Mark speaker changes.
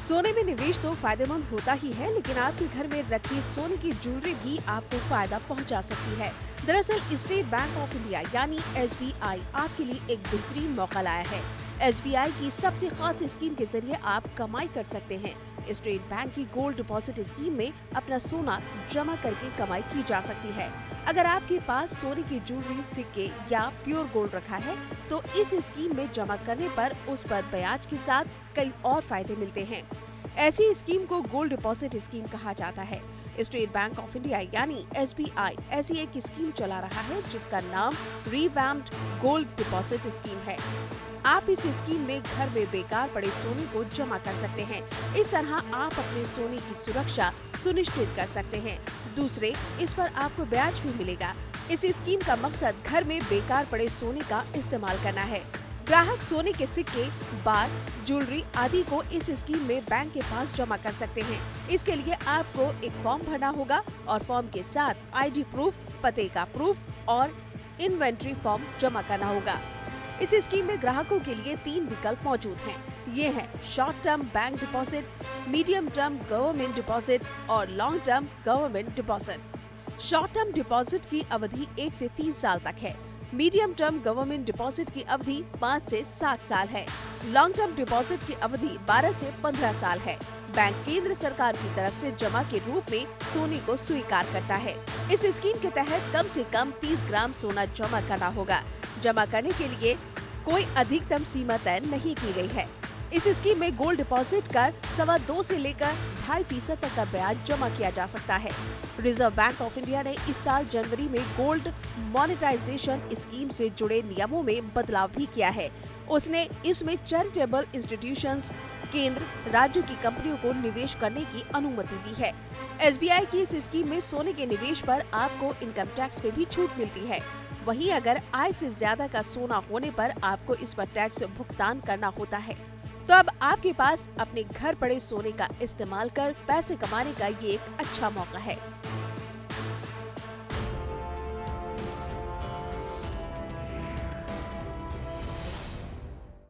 Speaker 1: सोने में निवेश तो फायदेमंद होता ही है, लेकिन आपके घर में रखी सोने की ज्वेलरी भी आपको फायदा पहुंचा सकती है। दरअसल स्टेट बैंक ऑफ इंडिया यानी SBI आपके लिए एक बेहतरीन मौका लाया है। SBI की सबसे खास स्कीम के जरिए आप कमाई कर सकते हैं। स्टेट बैंक की गोल्ड डिपॉजिट स्कीम में अपना सोना जमा करके कमाई की जा सकती है। अगर आपके पास सोने की ज्वेलरी, सिक्के या प्योर गोल्ड रखा है, तो इस स्कीम में जमा करने पर उस पर ब्याज के साथ कई और फायदे मिलते हैं। ऐसी स्कीम को गोल्ड डिपॉजिट स्कीम कहा जाता है। स्टेट बैंक ऑफ इंडिया यानी SBI ऐसी एक स्कीम चला रहा है जिसका नाम रिवैम्प्ड गोल्ड डिपॉजिट स्कीम है। आप इस स्कीम में घर में बेकार पड़े सोने को जमा कर सकते हैं। इस तरह आप अपने सोने की सुरक्षा सुनिश्चित कर सकते हैं। दूसरे, इस पर आपको ब्याज भी मिलेगा। इस स्कीम का मकसद घर में बेकार पड़े सोने का इस्तेमाल करना है। ग्राहक सोने के सिक्के, बार, ज्वेलरी आदि को इस स्कीम में बैंक के पास जमा कर सकते हैं। इसके लिए आपको एक फॉर्म भरना होगा और फॉर्म के साथ ID प्रूफ, पते का प्रूफ और इन्वेंट्री फॉर्म जमा करना होगा। इस स्कीम में ग्राहकों के लिए 3 विकल्प मौजूद हैं। ये है short term bank deposit, medium term government deposit और long term government deposit. Short term deposit की अवधि 1 से 3 साल तक है। मीडियम टर्म गवर्नमेंट डिपॉजिट की अवधि 5 से 7 साल है। लॉन्ग टर्म डिपॉजिट की अवधि 12 से 15 साल है। बैंक केंद्र सरकार की तरफ से जमा के रूप में सोने को स्वीकार करता है। इस स्कीम के तहत कम से कम 30 ग्राम सोना जमा करना होगा। जमा करने के लिए कोई अधिकतम सीमा तय नहीं की गई है। इस स्कीम में गोल्ड डिपॉजिट कर 2.25 से लेकर 2.5% तक का ब्याज जमा किया जा सकता है। रिजर्व बैंक ऑफ इंडिया ने इस साल जनवरी में गोल्ड मॉनेटाइजेशन स्कीम से जुड़े नियमों में बदलाव भी किया है। उसने इसमें चैरिटेबल इंस्टीट्यूशंस, केंद्र, राज्य की कंपनियों को निवेश करने की अनुमति दी है। SBI की इस स्कीम में सोने के निवेश पर आपको इनकम टैक्स पे भी छूट मिलती है। वहीं अगर आय से ज्यादा का सोना होने पर आपको इस पर टैक्स भुगतान करना होता है। तो अब आपके पास अपने घर पड़े सोने का इस्तेमाल कर पैसे कमाने का ये एक अच्छा मौका है।